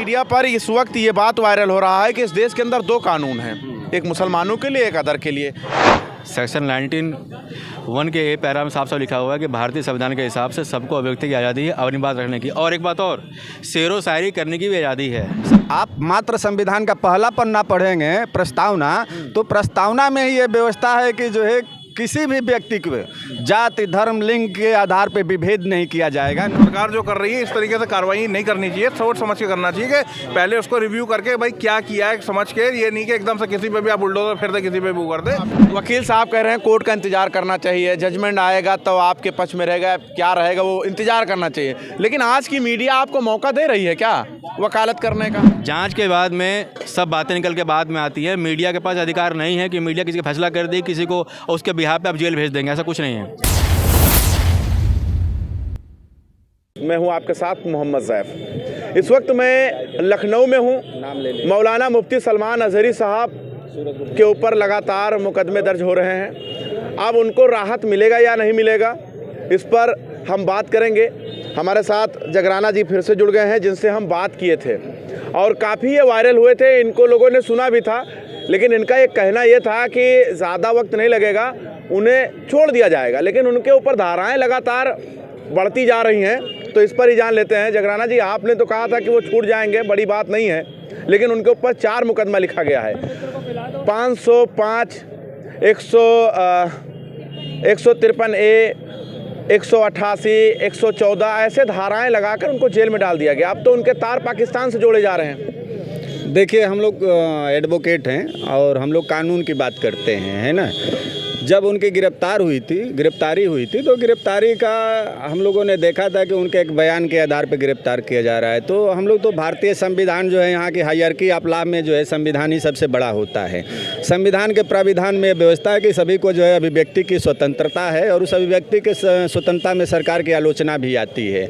Media पर इस वक्त ये बात वायरल हो रहा है कि इस देश के अंदर दो कानून हैं, एक मुसलमानों के लिए, एक अदर के लिए। सेक्शन 19(1) के ए पैरा में साफ साफ लिखा हुआ है कि भारतीय संविधान के हिसाब से सबको अभिव्यक्ति की आज़ादी है, अपनी बात रखने की, और एक बात और, शेरो शायरी करने की भी आज़ादी है। आप मात्र संविधान का पहला पन्ना पढ़ेंगे, प्रस्तावना, तो प्रस्तावना में ही ये व्यवस्था है कि जो है किसी भी व्यक्ति को जाति, धर्म, लिंग के आधार पे विभेद नहीं किया जाएगा। सरकार जो कर रही है इस तरीके से कार्रवाई नहीं करनी चाहिए, सोच समझ के करना चाहिए कि पहले उसको रिव्यू करके भाई क्या किया है समझ के, ये नहीं कि एकदम से किसी पे भी आप बुलडोजर फेर दे, किसी पे भी वो कर दे। वकील साहब कह रहे हैं कोर्ट का इंतजार करना चाहिए, जजमेंट आएगा तो आपके पक्ष में रहेगा, क्या रहेगा वो इंतजार करना चाहिए। लेकिन आज की मीडिया आपको मौका दे रही है क्या वकालत करने का? जांच के बाद में सब बातें निकल के बाद में आती है। मीडिया के पास अधिकार नहीं है कि मीडिया किसी का फैसला कर दे, किसी को उसके बिहाफ पे आप जेल भेज देंगे, ऐसा कुछ नहीं है। मैं हूं आपके साथ मोहम्मद ज़ैफ। इस वक्त मैं लखनऊ में हूं। मौलाना मुफ्ती सलमान अजहरी साहब के ऊपर लगातार मुकदमे दर्ज हो रहे हैं। अब उनको राहत मिलेगा या नहीं मिलेगा, इस पर हम बात करेंगे। हमारे साथ जगराना जी फिर से जुड़ गए हैं, जिनसे हम बात किए थे और काफ़ी ये वायरल हुए थे, इनको लोगों ने सुना भी था। लेकिन इनका एक कहना ये था कि ज़्यादा वक्त नहीं लगेगा, उन्हें छोड़ दिया जाएगा, लेकिन उनके ऊपर धाराएं लगातार बढ़ती जा रही हैं। तो इस पर ही जान लेते हैं। जगराना जी, आपने तो कहा था कि वो छूट जाएंगे, बड़ी बात नहीं है, लेकिन उनके ऊपर 4 मुकदमा लिखा गया है। 505, 153A, 188, 114 ऐसे धाराएं लगाकर उनको जेल में डाल दिया गया। अब तो उनके तार पाकिस्तान से जोड़े जा रहे हैं। देखिए, हम लोग एडवोकेट हैं और हम लोग कानून की बात करते हैं, है ना। जब उनकी गिरफ्तारी हुई थी तो गिरफ्तारी का हम लोगों ने देखा था कि उनके एक बयान के आधार पर गिरफ्तार किया जा रहा है। तो हम लोग तो भारतीय संविधान जो है, यहाँ की हायरार्की ऑफ लॉ में जो है संविधान ही सबसे बड़ा होता है। संविधान के प्राविधान में व्यवस्था है कि सभी को जो है अभिव्यक्ति की स्वतंत्रता है, और उस अभिव्यक्ति के स्वतंत्रता में सरकार की आलोचना भी आती है।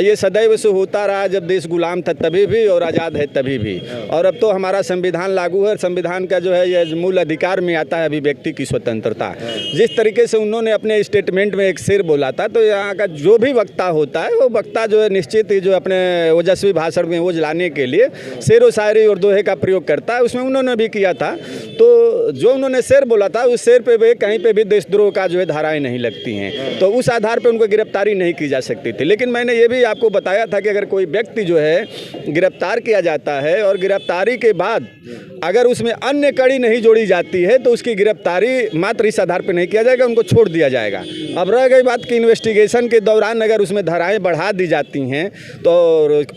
ये सदैव से होता रहा, जब देश गुलाम था तभी भी और आज़ाद है तभी भी। और अब तो हमारा संविधान लागू है। संविधान का जो है ये मूल अधिकार में आता है अभिव्यक्ति की स्वतंत्रता। जिस तरीके से उन्होंने अपने स्टेटमेंट में एक शेर बोला था, तो यहाँ का जो भी वक्ता होता है वो वक्ता जो है निश्चित ही जो अपने ओजस्वी भाषण में वो लाने के लिए शेर व शायरी और दोहे का प्रयोग करता है। उसमें उन्होंने भी किया था। तो जो उन्होंने शेर बोला था, उस शेर पे भी कहीं पे भी देशद्रोह का जो है धाराएं नहीं लगती हैं, तो उस आधार पर उनको गिरफ्तारी नहीं की जा सकती थी। लेकिन मैंने ये भी आपको बताया था कि अगर कोई व्यक्ति जो है गिरफ्तार किया जाता है और गिरफ्तारी के बाद अगर उसमें अन्य कड़ी नहीं जोड़ी जाती है, तो उसकी गिरफ्तारी मात्र इस आधार पर नहीं किया जाएगा, उनको छोड़ दिया जाएगा। अब रह गई बात कि इन्वेस्टिगेशन के दौरान अगर उसमें धाराएं बढ़ा दी जाती हैं तो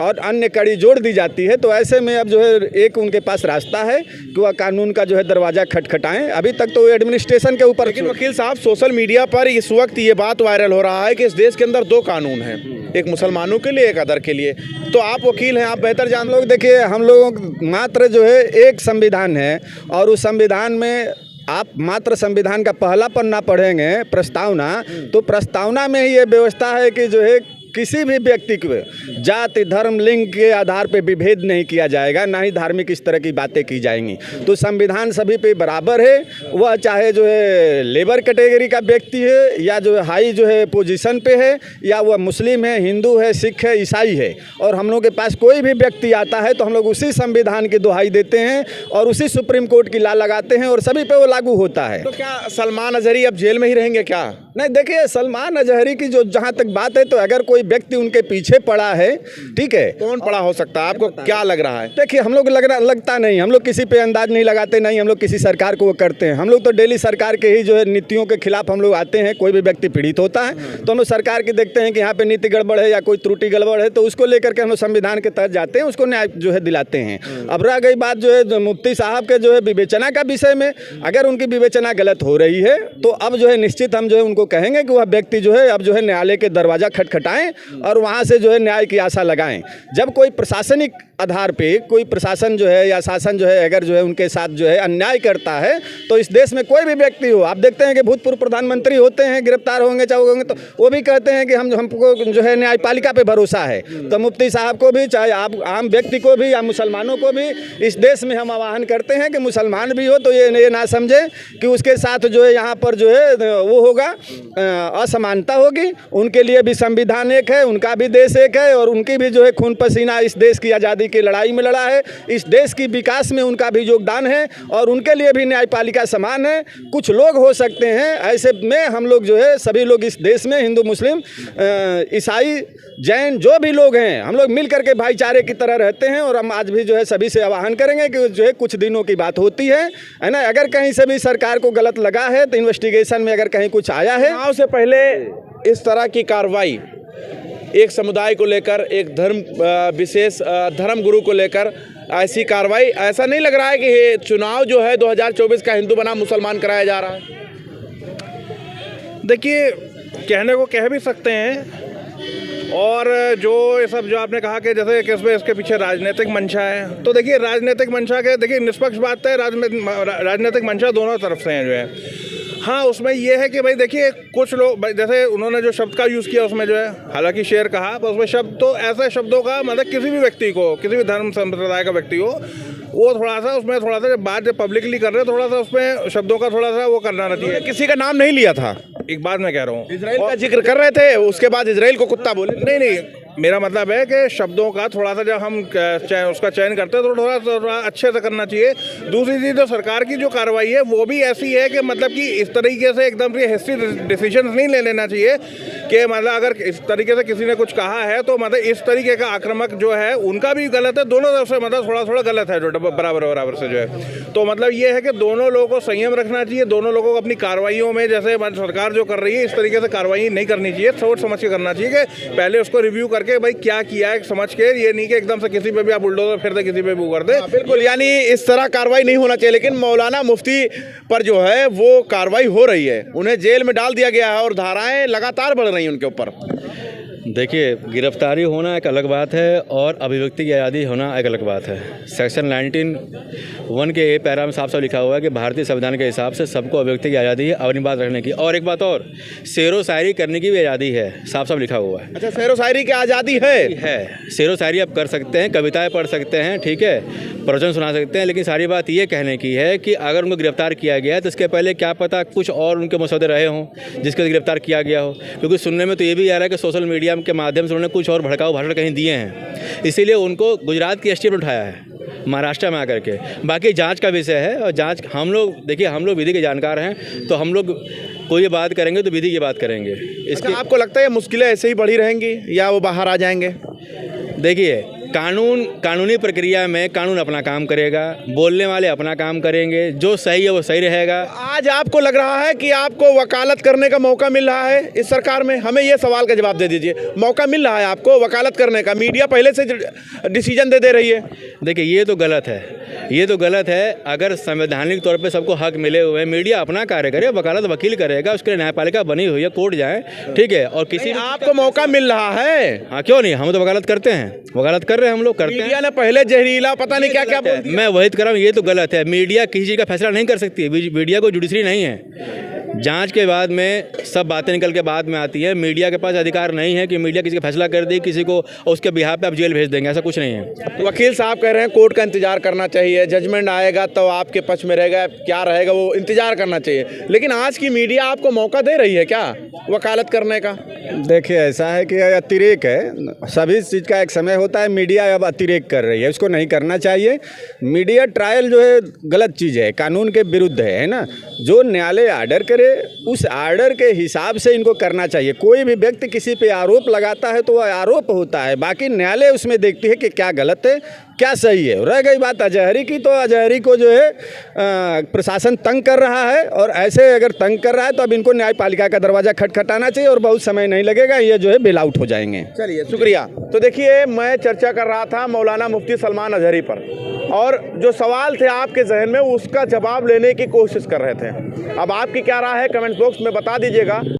और अन्य कड़ी जोड़ दी जाती है, तो ऐसे में अब जो है एक उनके पास रास्ता है कि वह कानून का जो है दरवाज़ा खटखटाएं। अभी तक तो एडमिनिस्ट्रेशन के ऊपर। लेकिन वकील साहब, सोशल मीडिया पर इस वक्त ये बात वायरल हो रहा है कि इस देश के अंदर दो कानून हैं, एक मुसलमानों के लिए, एक अदर के लिए। तो आप वकील हैं, आप बेहतर जान लोग। देखिए, हम लोग मात्र जो है एक संविधान है, और उस संविधान में आप मात्र संविधान का पहला पन्ना पढ़ेंगे, प्रस्तावना, तो प्रस्तावना में ही ये व्यवस्था है कि जो है किसी भी व्यक्ति को जाति, धर्म, लिंग के आधार पे विभेद नहीं किया जाएगा, ना ही धार्मिक इस तरह की बातें की जाएंगी। तो संविधान सभी पे बराबर है, वह चाहे जो है लेबर कैटेगरी का व्यक्ति है, या जो है हाई जो है पोजीशन पे है, या वह मुस्लिम है, हिंदू है, सिख है, ईसाई है। और हम लोग के पास कोई भी व्यक्ति आता है तो हम लोग उसी संविधान की दुहाई देते हैं और उसी सुप्रीम कोर्ट की ला लगाते हैं, और सभी पे वो लागू होता है। तो क्या सलमान अजहरी अब जेल में ही रहेंगे क्या? नहीं, देखिए, सलमान अजहरी की जो जहाँ तक बात है, तो अगर कोई व्यक्ति उनके पीछे पड़ा है, ठीक है, कौन पड़ा हो सकता है? आपको क्या लग रहा है? देखिए, हम लोग लगता नहीं, हम लोग किसी पे अंदाज नहीं लगाते, नहीं हम लोग किसी सरकार को वो करते हैं। हम लोग तो डेली सरकार के ही जो है नीतियों के खिलाफ हम लोग आते हैं। कोई भी व्यक्ति पीड़ित होता है तो हम लोग सरकार की देखते हैं कि यहाँ पे नीति गड़बड़ है या कोई त्रुटि गड़बड़ है, तो उसको लेकर के हम लोग संविधान के तहत जाते हैं, उसको न्याय जो है दिलाते हैं। अब रह गई बात जो है मुफ्ती साहब के जो है विवेचना का विषय में, अगर उनकी विवेचना गलत हो रही है तो अब जो है निश्चित हम जो है उनको कहेंगे कि वह व्यक्ति जो है अब जो है न्यायालय के दरवाज़ा खटखटाएं और वहाँ से जो है न्याय की आशा लगाएं। जब कोई प्रशासनिक आधार पे कोई प्रशासन जो है या शासन जो है अगर जो है उनके साथ जो है अन्याय करता है, तो इस देश में कोई भी व्यक्ति हो, आप देखते हैं कि भूतपूर्व प्रधानमंत्री होते हैं, गिरफ्तार होंगे चाहे होंगे, तो वो भी कहते हैं कि हमको जो है न्यायपालिका पे भरोसा है। तो मुफ्ती साहब को भी, चाहे आप आम व्यक्ति को भी या मुसलमानों को भी, इस देश में हम आह्वान करते हैं कि मुसलमान भी हो तो ये ना समझे कि उसके साथ जो है यहाँ पर जो है वो होगा, असमानता होगी। उनके लिए भी संविधान एक है, उनका भी देश एक है, और उनकी भी जो है खून पसीना इस देश की आज़ादी की लड़ाई में लड़ा है। इस देश की विकास में उनका भी योगदान है और उनके लिए भी न्यायपालिका समान है। कुछ लोग हो सकते हैं, ऐसे में हम लोग जो है सभी लोग इस देश में हिंदू, मुस्लिम, ईसाई, जैन जो भी लोग हैं, हम लोग मिल करके भाईचारे की तरह रहते हैं। और हम आज भी जो है सभी से आह्वान करेंगे कि जो है कुछ दिनों की बात होती है ना। अगर कहीं से भी सरकार को गलत लगा है तो इन्वेस्टिगेशन में अगर कहीं कुछ आया है। चुनाव से पहले इस तरह की कार्रवाई एक समुदाय को लेकर, एक विशेष धर्म गुरु को लेकर ऐसी कार्रवाई, ऐसा नहीं लग रहा है कि ये चुनाव जो है 2024 का हिंदू बनाम मुसलमान कराया जा रहा है? देखिए, कहने को कह भी सकते हैं, और जो ये सब जो आपने कहा कि जैसे कि इसमें इसके पीछे राजनीतिक मंशा है, तो देखिए राजनीतिक मंशा के, देखिए निष्पक्ष बात है, राजनीतिक मंशा दोनों तरफ से हैं जो है। हाँ, उसमें ये है कि भाई देखिए कुछ लोग, जैसे उन्होंने जो शब्द का यूज़ किया उसमें जो है, हालांकि शेर कहा, पर उसमें शब्द तो ऐसे शब्दों का मतलब किसी भी व्यक्ति को, किसी भी धर्म संप्रदाय का व्यक्ति हो, वो थोड़ा सा उसमें थोड़ा सा बात जब पब्लिकली कर रहे हैं, थोड़ा सा उसमें शब्दों का थोड़ा सा वो करना रहती है। किसी का नाम नहीं लिया था, एक बात मैं कह रहा हूँ, इजराइल का जिक्र कर रहे थे, उसके बाद इजराइल को कुत्ता बोले। नहीं, मेरा मतलब है कि शब्दों का थोड़ा सा जब हम उसका चयन करते हैं तो थोड़ा अच्छे से करना चाहिए। दूसरी चीज़, जो सरकार की जो कार्रवाई है वो भी ऐसी है कि मतलब कि इस तरीके से एकदम से हिस्ट्री डिसीजन नहीं ले लेना चाहिए कि मतलब अगर इस तरीके से किसी ने कुछ कहा है तो मतलब इस तरीके का आक्रामक जो है उनका भी गलत है, दोनों तरफ से मतलब थोड़ा थोड़ा गलत है, जो बराबर से जो है। तो मतलब ये है कि दोनों लोगों को संयम रखना चाहिए, दोनों लोगों को अपनी कार्रवाइयों में, जैसे सरकार जो कर रही है इस तरीके से कार्रवाई नहीं करनी चाहिए, सोच समझ के करना चाहिए कि पहले उसको रिव्यू करके भाई क्या किया है समझ के, ये नहीं कि एकदम से किसी पे भी आप बुलडोजर फिर दे किसी पे भी कर दे। बिल्कुल, यानी इस तरह कार्रवाई नहीं होना चाहिए। लेकिन मौलाना मुफ्ती पर जो है वो कार्रवाई हो रही है, उन्हें जेल में डाल दिया गया है और धाराएं लगातार बढ़ रही हैं उनके ऊपर। देखिए, गिरफ्तारी होना एक अलग बात है और अभिव्यक्ति की आज़ादी होना एक अलग बात है। सेक्शन 19(1) के ए पैरा में साफ साफ लिखा हुआ है कि भारतीय संविधान के हिसाब से सबको अभिव्यक्ति की आज़ादी है, अपनी बात रखने की, और एक बात और, शेरो शायरी करने की भी आज़ादी है, साफ साफ लिखा हुआ है। अच्छा, शेरो शायरी की आज़ादी है? शेरो शायरी आप कर सकते हैं, कविताएँ पढ़ सकते हैं, ठीक है, प्रवचन सुना सकते हैं, लेकिन सारी बात ये कहने की है कि अगर उनको गिरफ्तार किया गया है तो इसके पहले क्या पता कुछ और उनके मसौदे रहे हों जिसके गिरफ्तार किया गया हो। क्योंकि सुनने में तो ये भी आ रहा है कि सोशल मीडिया के माध्यम से उन्होंने कुछ और भड़काऊ भाषण कहीं दिए हैं, इसीलिए उनको गुजरात की एसटीएफ उठाया है, महाराष्ट्र में आकर के। बाकी जांच का विषय है, और जांच हम लोग, देखिए हम लोग विधि के जानकार हैं, तो हम लोग कोई ये बात करेंगे तो विधि की बात करेंगे। इसके आपको लगता है मुश्किलें ऐसे ही बढ़ी रहेंगी या वो बाहर आ जाएंगे? देखिए, कानूनी प्रक्रिया में कानून अपना काम करेगा, बोलने वाले अपना काम करेंगे, जो सही है वो सही रहेगा। आज आपको लग रहा है कि आपको वकालत करने का मौका मिल रहा है इस सरकार में? हमें ये सवाल का जवाब दे दीजिए। मौका मिल रहा है आपको वकालत करने का? मीडिया पहले से डिसीजन दे रही है। देखिए, ये तो गलत है, ये तो गलत है। अगर संवैधानिक तौर पे सबको हक मिले हुए हैं, मीडिया अपना कार्य करे, वकालत वकील करेगा, उसके लिए न्यायपालिका बनी हुई है, कोर्ट जाए, ठीक है। और किसी आपको मौका मिल रहा है? हाँ, क्यों नहीं, हम तो वकालत करते हैं, वकालत कर रहे हैं, हम लोग करते हैं। मीडिया ने पहले जहरीला पता नहीं क्या क्या बोल दिया। मैं वही कर रहा हूँ, ये तो गलत है। मीडिया किसी चीज़ का फैसला नहीं कर सकती, मीडिया को जुडिशरी नहीं है। जांच के बाद में सब बातें निकल के बाद में आती है। मीडिया के पास अधिकार नहीं है कि मीडिया किसी का फैसला कर दे, किसी को उसके बिहार पे आप जेल भेज देंगे, ऐसा कुछ नहीं है। वकील साहब कह रहे हैं कोर्ट का इंतजार करना चाहिए, जजमेंट आएगा तो आपके पक्ष में रहेगा, क्या रहेगा वो इंतजार करना चाहिए। लेकिन आज की मीडिया आपको मौका दे रही है क्या वकालत करने का? देखिए, ऐसा है कि अतिरेक है, सभी चीज़ का एक समय होता है। मीडिया अब अतिरेक कर रही है, उसको नहीं करना चाहिए। मीडिया ट्रायल जो है गलत चीज़ है, कानून के विरुद्ध है ना। जो न्यायालय आर्डर करे उस आर्डर के हिसाब से इनको करना चाहिए। कोई भी व्यक्ति किसी पे आरोप लगाता है तो वह आरोप होता है, बाकी न्यायालय उसमें देखती है कि क्या गलत है क्या सही है। रह गई बात अजहरी की, तो अजहरी को जो है प्रशासन तंग कर रहा है, और ऐसे अगर तंग कर रहा है तो अब इनको न्यायपालिका का दरवाज़ा खटखटाना चाहिए और बहुत समय नहीं लगेगा, ये जो है बेल आउट हो जाएंगे। चलिए, शुक्रिया। तो देखिए, मैं चर्चा कर रहा था मौलाना मुफ्ती सलमान अजहरी पर, और जो सवाल थे आपके जहन में उसका जवाब लेने की कोशिश कर रहे थे। अब आपकी क्या राय है कमेंट बॉक्स में बता दीजिएगा।